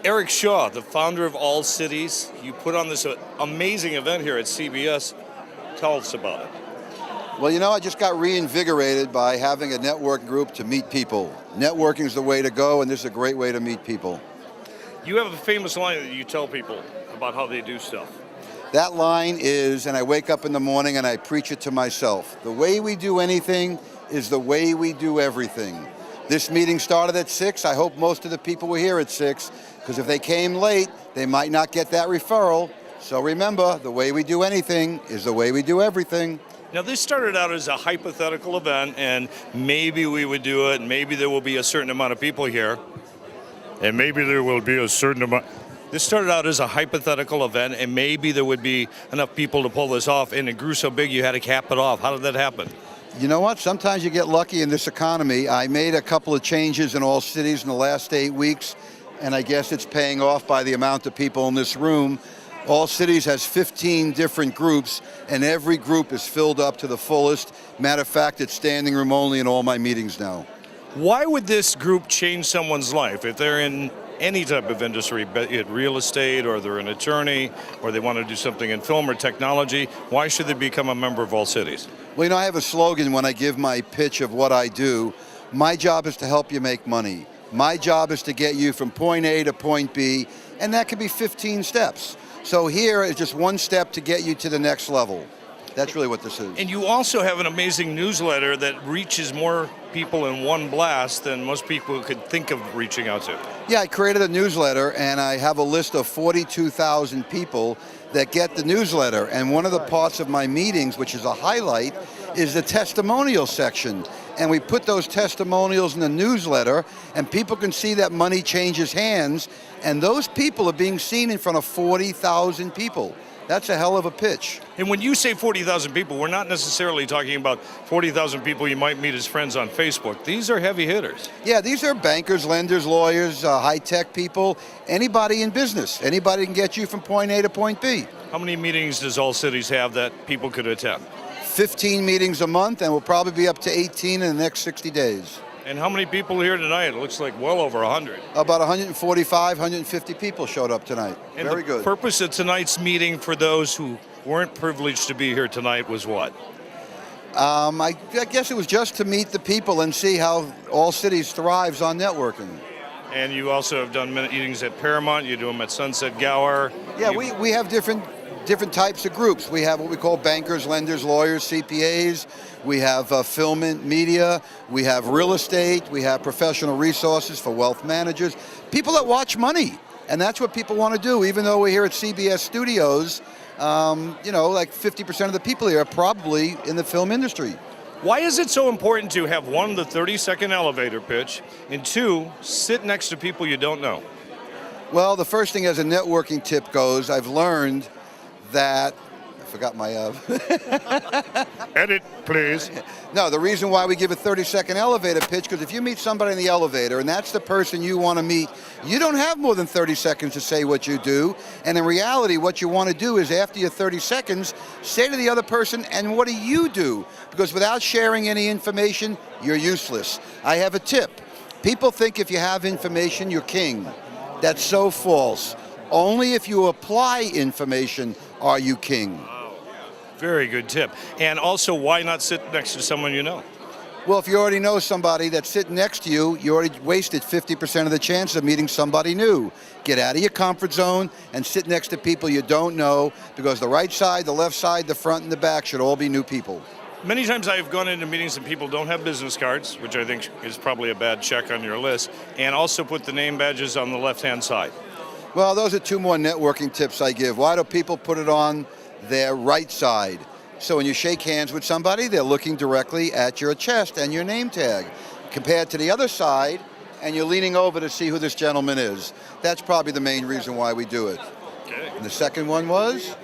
Eric Shaw, the founder of All Cities, you put on this amazing event here at CBS. Tell us about it. Well, I just got reinvigorated by having a network group to meet people. Networking is the way to go, and this is a great way to meet people. You have a famous line that you tell people about how they do stuff. That line is, and I wake up in the morning and I preach it to myself, the way we do anything is the way we do everything. This meeting started at 6. I hope most of the people were here at 6, because if they came late, they might not get that referral. So remember, the way we do anything is the way we do everything. Now, this started out as a hypothetical event, and maybe we would do it, and maybe there will be a certain amount of people here. And maybe there will be a certain amount. This started out as a hypothetical event, and maybe there would be enough people to pull this off, and it grew so big you had to cap it off. How did that happen? You know what? Sometimes you get lucky in this economy. I made a couple of changes in All Cities in the last 8 weeks, and I guess it's paying off by the amount of people in this room. All Cities has 15 different groups, and every group is filled up to the fullest. Matter of fact, it's standing room only in all my meetings now. Why would this group change someone's life if they're in any type of industry, be it real estate, or they're an attorney, or they want to do something in film or technology? Why should they become a member of All Cities? Well, I have a slogan when I give my pitch of what I do. My job is to help you make money. My job is to get you from point A to point B, and that could be 15 steps. So here is just one step to get you to the next level. That's really what this is. And you also have an amazing newsletter that reaches more people in one blast than most people could think of reaching out to. Yeah, I created a newsletter, and I have a list of 42,000 people that get the newsletter. And one of the parts of my meetings, which is a highlight, is the testimonial section. And we put those testimonials in the newsletter, and people can see that money changes hands. And those people are being seen in front of 40,000 people. That's a hell of a pitch. And when you say 40,000 people, we're not necessarily talking about 40,000 people you might meet as friends on Facebook. These are heavy hitters. Yeah, these are bankers, lenders, lawyers, high-tech people, anybody in business. Anybody can get you from point A to point B. How many meetings does All Cities have that people could attend? 15 meetings a month, and we'll probably be up to 18 in the next 60 days. And how many people here tonight? It looks like well over 100. About 145, 150 people showed up tonight. And very good. The purpose of tonight's meeting for those who weren't privileged to be here tonight was what? I guess it was just to meet the people and see how All Cities thrives on networking. And you also have done meetings at Paramount. You do them at Sunset Gower. Yeah, we have different types of groups. We have what we call bankers, lenders, lawyers, CPAs. We have film and media. We have real estate. We have professional resources for wealth managers. People that watch money. And that's what people want to do. Even though we're here at CBS Studios, like 50% of the people here are probably in the film industry. Why is it so important to have, one, the 30-second elevator pitch, and two, sit next to people you don't know? Well, the first thing as a networking tip goes, I've learned that, I forgot my Edit, please. No, the reason why we give a 30-second elevator pitch, because if you meet somebody in the elevator and that's the person you want to meet, you don't have more than 30 seconds to say what you do. And in reality, what you want to do is after your 30 seconds, say to the other person, and what do you do? Because without sharing any information, you're useless. I have a tip. People think if you have information, you're king. That's so false. Only if you apply information are you king. Wow. Very good tip. And also, why not sit next to someone you know? Well, if you already know somebody that's sitting next to you, you already wasted 50% of the chance of meeting somebody new. Get out of your comfort zone and sit next to people you don't know, because the right side, the left side, the front, and the back should all be new people. Many times I've gone into meetings and people don't have business cards, which I think is probably a bad check on your list, and also put the name badges on the left-hand side. Well, those are two more networking tips I give. Why do people put it on their right side? So when you shake hands with somebody, they're looking directly at your chest and your name tag, compared to the other side, and you're leaning over to see who this gentleman is. That's probably the main reason why we do it. Okay. And the second one was?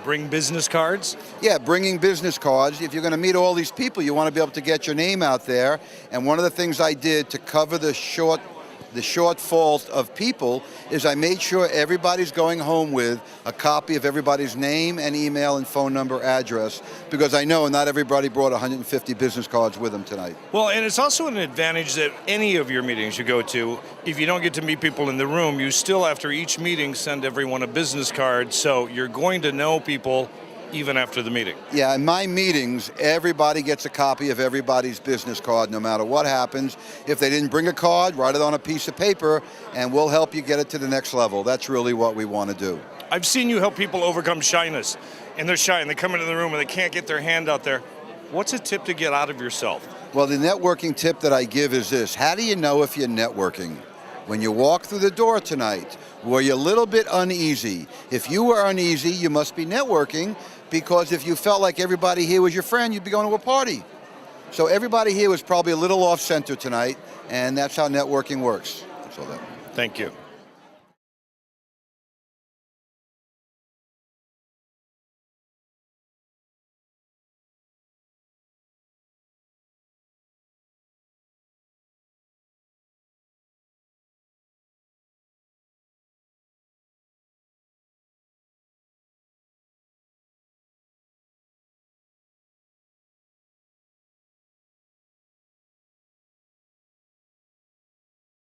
Bring business cards? Yeah, bringing business cards. If you're going to meet all these people, you want to be able to get your name out there. And one of the things I did to cover the short the shortfall of people is I made sure everybody's going home with a copy of everybody's name and email and phone number, address, because I know not everybody brought 150 business cards with them tonight. Well, and it's also an advantage that any of your meetings you go to, if you don't get to meet people in the room, you still, after each meeting, send everyone a business card, so you're going to know people even after the meeting. Yeah, in my meetings, everybody gets a copy of everybody's business card no matter what happens. If they didn't bring a card, write it on a piece of paper, and we'll help you get it to the next level. That's really what we want to do. I've seen you help people overcome shyness, and they're shy, and they come into the room and they can't get their hand out there. What's a tip to get out of yourself? Well, the networking tip that I give is this. How do you know if you're networking? When you walk through the door tonight, were you a little bit uneasy? If you were uneasy, you must be networking, because if you felt like everybody here was your friend, you'd be going to a party. So everybody here was probably a little off center tonight, and that's how networking works. That's all that. Thank you.